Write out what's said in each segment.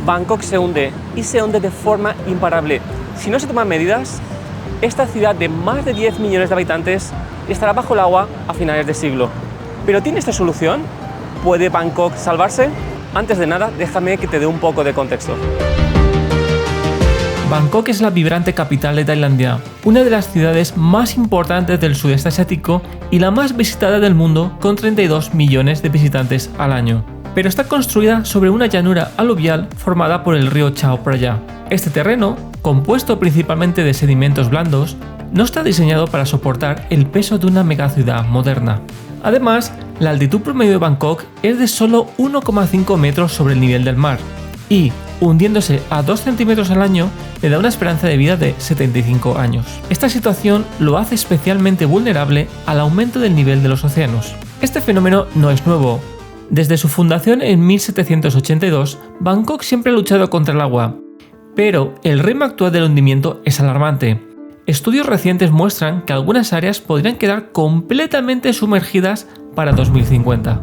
Bangkok se hunde y se hunde de forma imparable. Si no se toman medidas, esta ciudad de más de 10 millones de habitantes estará bajo el agua a finales de siglo. ¿Pero tiene esta solución? ¿Puede Bangkok salvarse? Antes de nada, déjame que te dé un poco de contexto. Bangkok es la vibrante capital de Tailandia, una de las ciudades más importantes del sudeste asiático y la más visitada del mundo, con 32 millones de visitantes al año. Pero está construida sobre una llanura aluvial formada por el río Chao Phraya. Este terreno, compuesto principalmente de sedimentos blandos, no está diseñado para soportar el peso de una megaciudad moderna. Además, la altitud promedio de Bangkok es de solo 1,5 metros sobre el nivel del mar y, hundiéndose a 2 centímetros al año, le da una esperanza de vida de 75 años. Esta situación lo hace especialmente vulnerable al aumento del nivel de los océanos. Este fenómeno no es nuevo. Desde su fundación en 1782, Bangkok siempre ha luchado contra el agua, pero el ritmo actual del hundimiento es alarmante. Estudios recientes muestran que algunas áreas podrían quedar completamente sumergidas para 2050.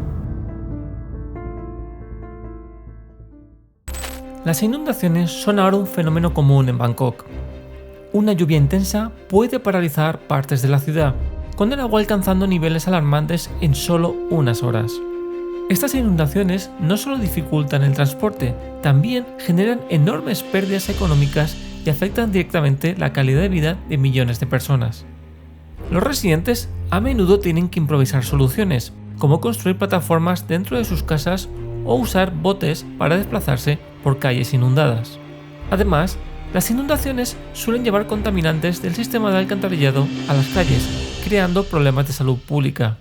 Las inundaciones son ahora un fenómeno común en Bangkok. Una lluvia intensa puede paralizar partes de la ciudad, con el agua alcanzando niveles alarmantes en solo unas horas. Estas inundaciones no solo dificultan el transporte, también generan enormes pérdidas económicas y afectan directamente la calidad de vida de millones de personas. Los residentes a menudo tienen que improvisar soluciones, como construir plataformas dentro de sus casas o usar botes para desplazarse por calles inundadas. Además, las inundaciones suelen llevar contaminantes del sistema de alcantarillado a las calles, creando problemas de salud pública.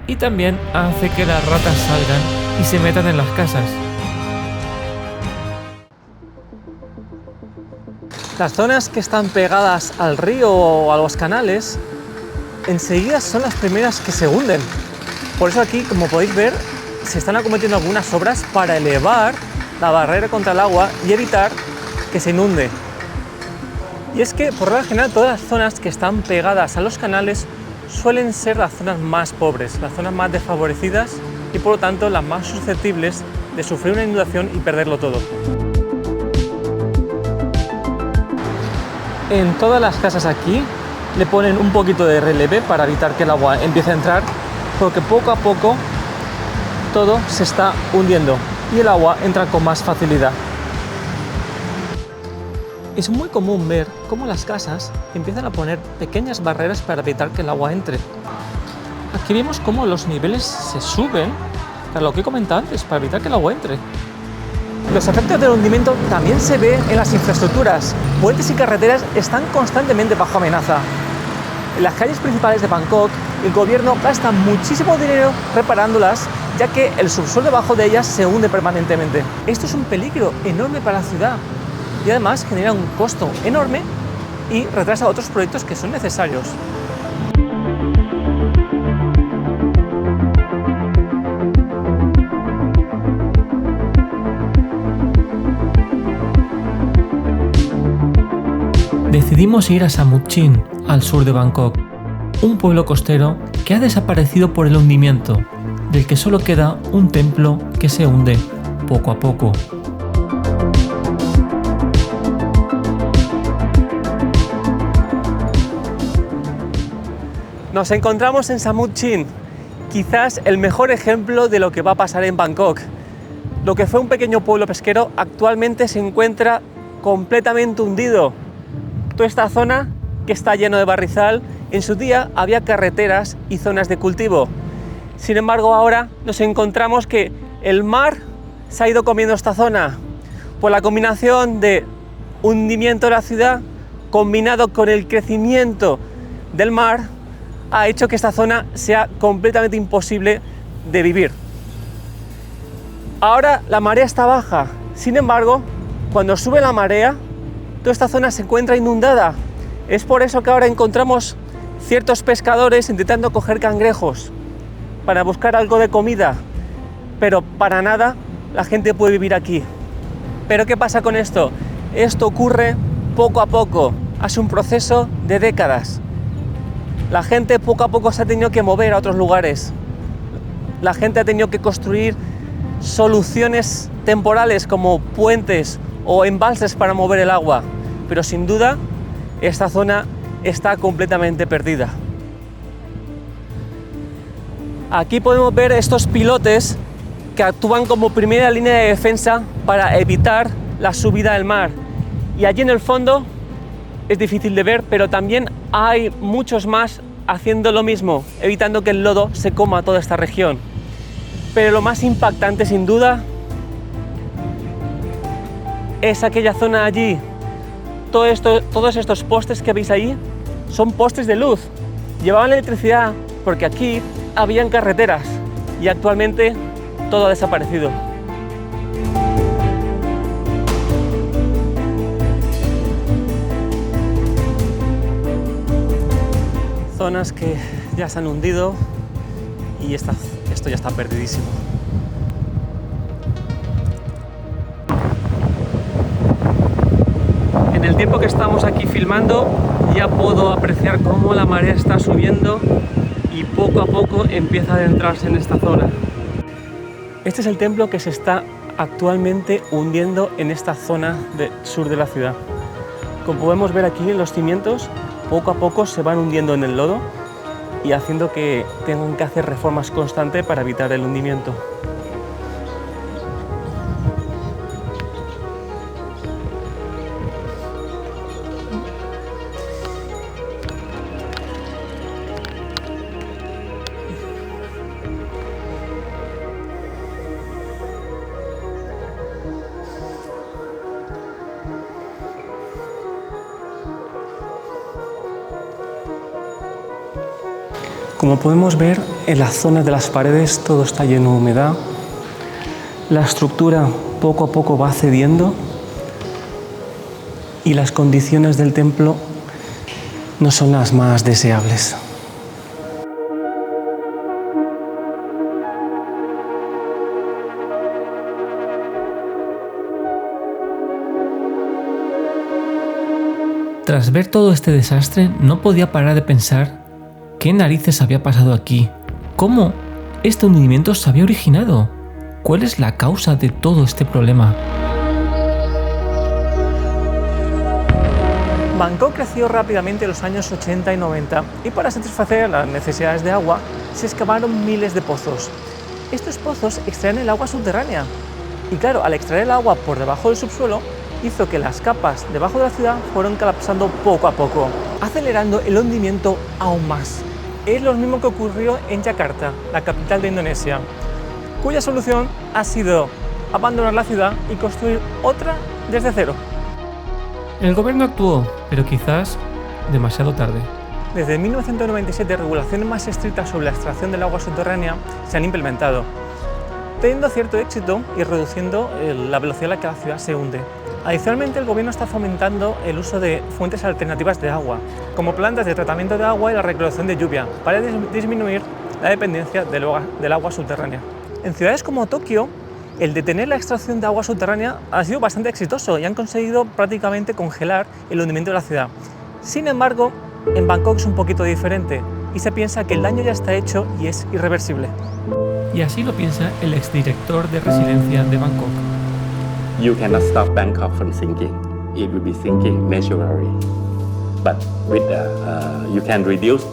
Y también hace que las ratas salgan y se metan en las casas. Las zonas que están pegadas al río o a los canales enseguida son las primeras que se hunden. Por eso aquí, como podéis ver, se están acometiendo algunas obras para elevar la barrera contra el agua y evitar que se inunde. Y es que, por regla general, todas las zonas que están pegadas a los canales suelen ser las zonas más pobres, las zonas más desfavorecidas y, por lo tanto, las más susceptibles de sufrir una inundación y perderlo todo. En todas las casas aquí le ponen un poquito de relieve para evitar que el agua empiece a entrar, porque poco a poco todo se está hundiendo y el agua entra con más facilidad. Es muy común ver cómo las casas empiezan a poner pequeñas barreras para evitar que el agua entre. Aquí vemos cómo los niveles se suben, para lo que he comentado antes, para evitar que el agua entre. Los efectos del hundimiento también se ven en las infraestructuras. Puentes y carreteras están constantemente bajo amenaza. En las calles principales de Bangkok, el gobierno gasta muchísimo dinero reparándolas, ya que el subsuelo debajo de ellas se hunde permanentemente. Esto es un peligro enorme para la ciudad y además genera un costo enorme y retrasa otros proyectos que son necesarios. Decidimos ir a Samut Chin, al sur de Bangkok, un pueblo costero que ha desaparecido por el hundimiento, del que solo queda un templo que se hunde poco a poco. Nos encontramos en Samut Chin, quizás el mejor ejemplo de lo que va a pasar en Bangkok. Lo que fue un pequeño pueblo pesquero actualmente se encuentra completamente hundido. Toda esta zona que está lleno de barrizal, en su día había carreteras y zonas de cultivo. Sin embargo, ahora nos encontramos que el mar se ha ido comiendo esta zona. Por la combinación de hundimiento de la ciudad combinado con el crecimiento del mar, ha hecho que esta zona sea completamente imposible de vivir. Ahora la marea está baja, sin embargo, cuando sube la marea, toda esta zona se encuentra inundada. Es por eso que ahora encontramos ciertos pescadores intentando coger cangrejos para buscar algo de comida, pero para nada la gente puede vivir aquí. ¿Pero qué pasa con esto? Esto ocurre poco a poco, es un proceso de décadas. La gente poco a poco se ha tenido que mover a otros lugares. La gente ha tenido que construir soluciones temporales como puentes o embalses para mover el agua, pero sin duda esta zona está completamente perdida. Aquí podemos ver estos pilotes que actúan como primera línea de defensa para evitar la subida del mar. Y allí en el fondo es difícil de ver, pero también hay muchos más haciendo lo mismo, evitando que el lodo se coma toda esta región. Pero lo más impactante, sin duda, es aquella zona allí. Todos estos postes que veis ahí son postes de luz. Llevaban electricidad porque aquí habían carreteras y actualmente todo ha desaparecido. Zonas que ya se han hundido y esto ya está perdidísimo. En el tiempo que estamos aquí filmando ya puedo apreciar cómo la marea está subiendo y poco a poco empieza a adentrarse en esta zona. Este es el templo que se está actualmente hundiendo en esta zona del sur de la ciudad. Como podemos ver aquí, los cimientos poco a poco se van hundiendo en el lodo y haciendo que tengan que hacer reformas constantes para evitar el hundimiento. Como podemos ver, en las zonas de las paredes todo está lleno de humedad. La estructura poco a poco va cediendo y las condiciones del templo no son las más deseables. Tras ver todo este desastre, no podía parar de pensar ¿qué narices había pasado aquí? ¿Cómo este hundimiento se había originado? ¿Cuál es la causa de todo este problema? Bangkok creció rápidamente en los años 80 y 90 y para satisfacer las necesidades de agua se excavaron miles de pozos. Estos pozos extraen el agua subterránea y claro, al extraer el agua por debajo del subsuelo hizo que las capas debajo de la ciudad fueron colapsando poco a poco, acelerando el hundimiento aún más. Es lo mismo que ocurrió en Yakarta, la capital de Indonesia, cuya solución ha sido abandonar la ciudad y construir otra desde cero. El gobierno actuó, pero quizás demasiado tarde. Desde 1997, regulaciones más estrictas sobre la extracción del agua subterránea se han implementado, teniendo cierto éxito y reduciendo la velocidad a la que la ciudad se hunde. Adicionalmente, el gobierno está fomentando el uso de fuentes alternativas de agua, como plantas de tratamiento de agua y la recolección de lluvia, para disminuir la dependencia del agua subterránea. En ciudades como Tokio, el detener la extracción de agua subterránea ha sido bastante exitoso y han conseguido prácticamente congelar el hundimiento de la ciudad. Sin embargo, en Bangkok es un poquito diferente y se piensa que el daño ya está hecho y es irreversible. Y así lo piensa el exdirector de residencia de Bangkok. You cannot stop Bangkok from sinking. It will be sinking naturally. But with you can reduce,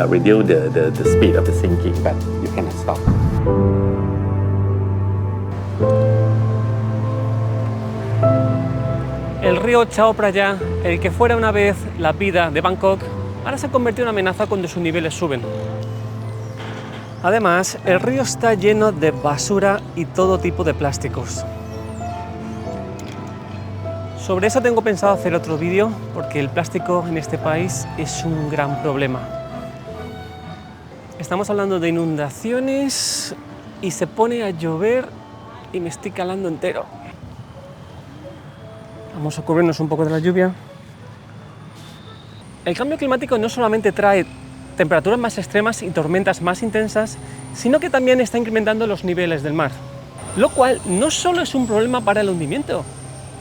reduce the speed of the sinking, but you cannot stop. El río Chao Phraya, el que fuera una vez la vida de Bangkok, ahora se ha convertido en una amenaza cuando sus niveles suben. Además, el río está lleno de basura y todo tipo de plásticos. Sobre eso tengo pensado hacer otro vídeo, porque el plástico en este país es un gran problema. Estamos hablando de inundaciones y se pone a llover y me estoy calando entero. Vamos a cubrirnos un poco de la lluvia. El cambio climático no solamente trae temperaturas más extremas y tormentas más intensas, sino que también está incrementando los niveles del mar. Lo cual no solo es un problema para el hundimiento,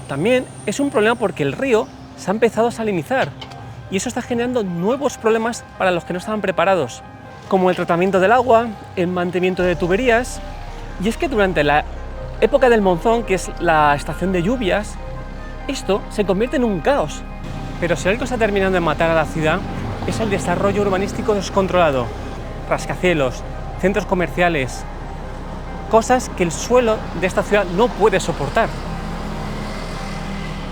también es un problema porque el río se ha empezado a salinizar y eso está generando nuevos problemas para los que no estaban preparados, como el tratamiento del agua, el mantenimiento de tuberías Y es que durante la época del monzón, que es la estación de lluvias, esto se convierte en un caos. Pero si algo está terminando de matar a la ciudad es el desarrollo urbanístico descontrolado, rascacielos, centros comerciales, cosas que el suelo de esta ciudad no puede soportar.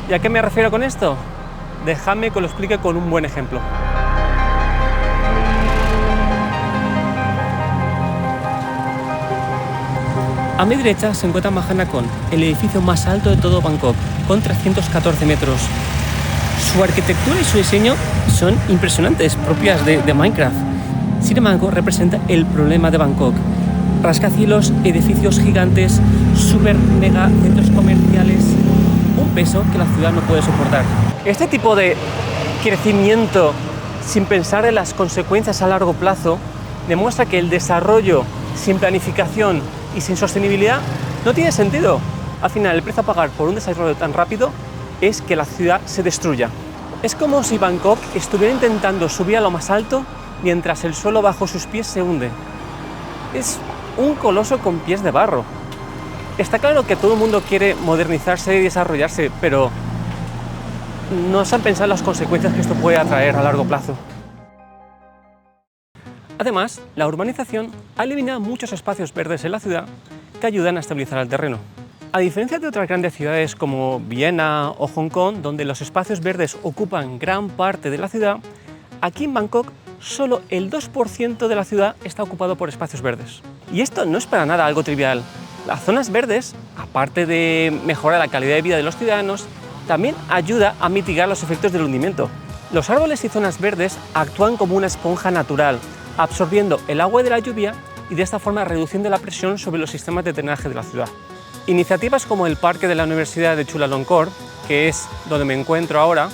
¿Y a qué me refiero con esto? Dejadme que lo explique con un buen ejemplo. A mi derecha se encuentra Mahanakhon, el edificio más alto de todo Bangkok, con 314 metros. Su arquitectura y su diseño son impresionantes, propias de Minecraft. Sin embargo, representa el problema de Bangkok. Rascacielos, edificios gigantes, super mega centros comerciales, un peso que la ciudad no puede soportar. Este tipo de crecimiento sin pensar en las consecuencias a largo plazo demuestra que el desarrollo sin planificación y sin sostenibilidad no tiene sentido. Al final, el precio a pagar por un desarrollo tan rápido es que la ciudad se destruya. Es como si Bangkok estuviera intentando subir a lo más alto mientras el suelo bajo sus pies se hunde. Es un coloso con pies de barro. Está claro que todo el mundo quiere modernizarse y desarrollarse, pero no se han pensado en las consecuencias que esto puede atraer a largo plazo. Además, la urbanización ha eliminado muchos espacios verdes en la ciudad que ayudan a estabilizar el terreno. A diferencia de otras grandes ciudades como Viena o Hong Kong, donde los espacios verdes ocupan gran parte de la ciudad, aquí en Bangkok solo el 2% de la ciudad está ocupado por espacios verdes. Y esto no es para nada algo trivial. Las zonas verdes, aparte de mejorar la calidad de vida de los ciudadanos, también ayuda a mitigar los efectos del hundimiento. Los árboles y zonas verdes actúan como una esponja natural, absorbiendo el agua de la lluvia y de esta forma reduciendo la presión sobre los sistemas de drenaje de la ciudad. Iniciativas como el Parque de la Universidad de Chulalongkorn, que es donde me encuentro ahora,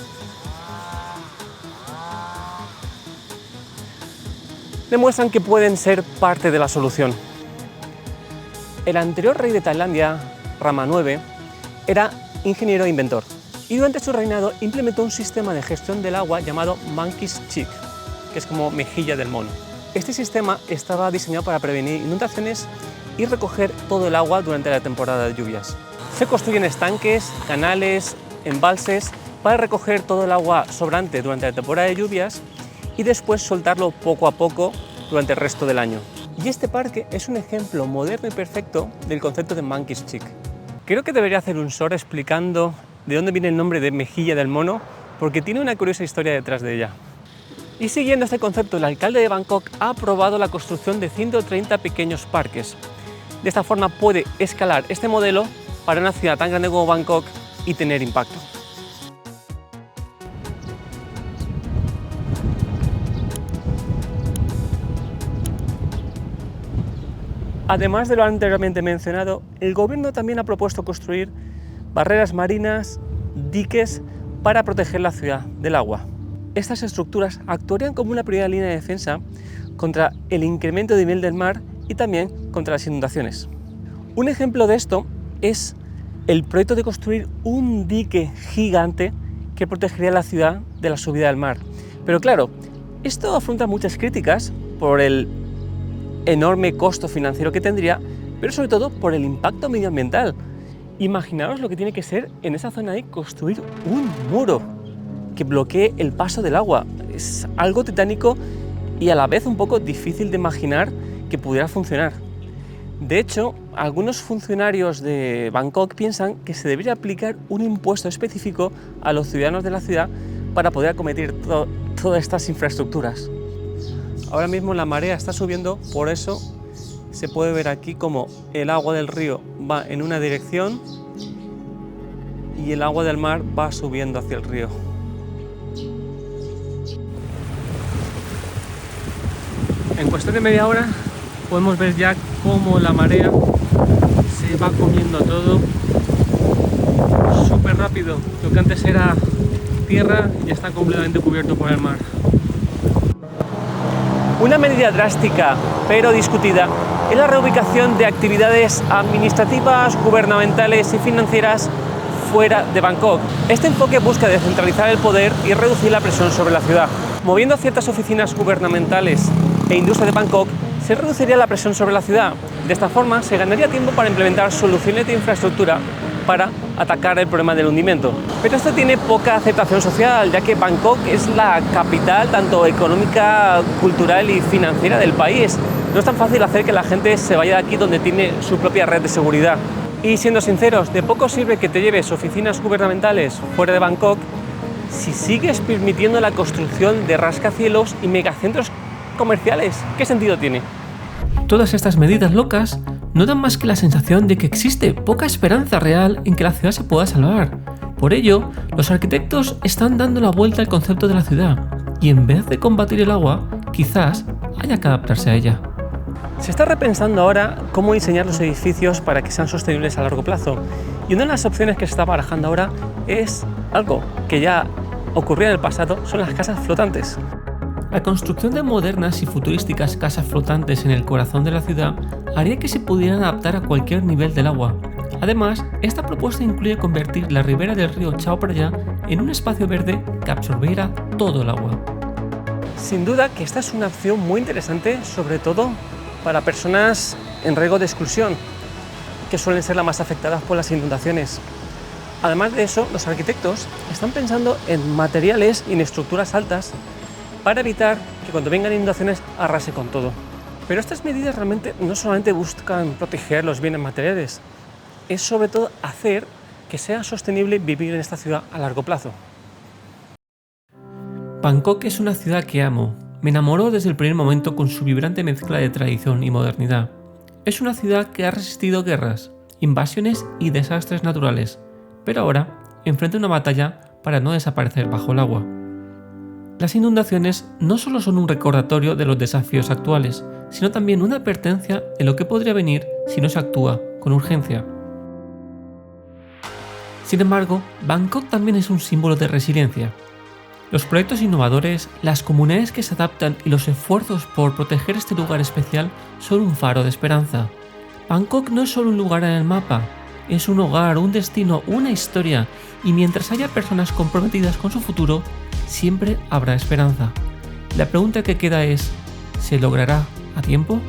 demuestran que pueden ser parte de la solución. El anterior rey de Tailandia, Rama IX, era ingeniero e inventor, y durante su reinado implementó un sistema de gestión del agua llamado Monkey's Cheek, que es como mejilla del mono. Este sistema estaba diseñado para prevenir inundaciones y recoger todo el agua durante la temporada de lluvias. Se construyen estanques, canales, embalses para recoger todo el agua sobrante durante la temporada de lluvias y después soltarlo poco a poco durante el resto del año. Y este parque es un ejemplo moderno y perfecto del concepto de Monkey's Cheek. Creo que debería hacer un short explicando de dónde viene el nombre de mejilla del mono, porque tiene una curiosa historia detrás de ella. Y siguiendo este concepto, el alcalde de Bangkok ha aprobado la construcción de 130 pequeños parques. De esta forma puede escalar este modelo para una ciudad tan grande como Bangkok y tener impacto. Además de lo anteriormente mencionado, el gobierno también ha propuesto construir barreras marinas, diques, para proteger la ciudad del agua. Estas estructuras actuarían como una primera línea de defensa contra el incremento de nivel del mar y también contra las inundaciones. Un ejemplo de esto es el proyecto de construir un dique gigante que protegería la ciudad de la subida del mar. Pero claro, esto afronta muchas críticas por el enorme costo financiero que tendría, pero sobre todo por el impacto medioambiental. Imaginaos lo que tiene que ser en esa zona ahí construir un muro que bloquee el paso del agua. Es algo titánico y a la vez un poco difícil de imaginar que pudiera funcionar. De hecho, algunos funcionarios de Bangkok piensan que se debería aplicar un impuesto específico a los ciudadanos de la ciudad para poder acometer todas estas infraestructuras. Ahora mismo la marea está subiendo, por eso se puede ver aquí como el agua del río va en una dirección y el agua del mar va subiendo hacia el río. En cuestión de media hora podemos ver ya cómo la marea se va comiendo todo súper rápido. Lo que antes era tierra ya está completamente cubierto por el mar. Una medida drástica pero discutida es la reubicación de actividades administrativas, gubernamentales y financieras fuera de Bangkok. Este enfoque busca descentralizar el poder y reducir la presión sobre la ciudad. Moviendo ciertas oficinas gubernamentales e industria de Bangkok, se reduciría la presión sobre la ciudad. De esta forma se ganaría tiempo para implementar soluciones de infraestructura para atacar el problema del hundimiento. Pero esto tiene poca aceptación social, ya que Bangkok es la capital tanto económica, cultural y financiera del país. No es tan fácil hacer que la gente se vaya de aquí donde tiene su propia red de seguridad. Y siendo sinceros, de poco sirve que te lleves oficinas gubernamentales fuera de Bangkok si sigues permitiendo la construcción de rascacielos y megacentros comerciales. ¿Qué sentido tiene? Todas estas medidas locas no dan más que la sensación de que existe poca esperanza real en que la ciudad se pueda salvar. Por ello, los arquitectos están dando la vuelta al concepto de la ciudad y en vez de combatir el agua, quizás haya que adaptarse a ella. Se está repensando ahora cómo diseñar los edificios para que sean sostenibles a largo plazo. Y una de las opciones que se está barajando ahora es algo que ya ocurría en el pasado, son las casas flotantes. La construcción de modernas y futurísticas casas flotantes en el corazón de la ciudad haría que se pudieran adaptar a cualquier nivel del agua. Además, esta propuesta incluye convertir la ribera del río Chao Phraya en un espacio verde que absorbiera todo el agua. Sin duda que esta es una opción muy interesante, sobre todo para personas en riesgo de exclusión, que suelen ser las más afectadas por las inundaciones. Además de eso, los arquitectos están pensando en materiales y en estructuras altas para evitar que cuando vengan inundaciones arrase con todo. Pero estas medidas realmente no solamente buscan proteger los bienes materiales, es sobre todo hacer que sea sostenible vivir en esta ciudad a largo plazo. Bangkok es una ciudad que amo. Me enamoró desde el primer momento con su vibrante mezcla de tradición y modernidad. Es una ciudad que ha resistido guerras, invasiones y desastres naturales, pero ahora enfrenta una batalla para no desaparecer bajo el agua. Las inundaciones no solo son un recordatorio de los desafíos actuales, sino también una advertencia de lo que podría venir si no se actúa con urgencia. Sin embargo, Bangkok también es un símbolo de resiliencia. Los proyectos innovadores, las comunidades que se adaptan y los esfuerzos por proteger este lugar especial son un faro de esperanza. Bangkok no es solo un lugar en el mapa, es un hogar, un destino, una historia, y mientras haya personas comprometidas con su futuro, siempre habrá esperanza. La pregunta que queda es, ¿se logrará a tiempo?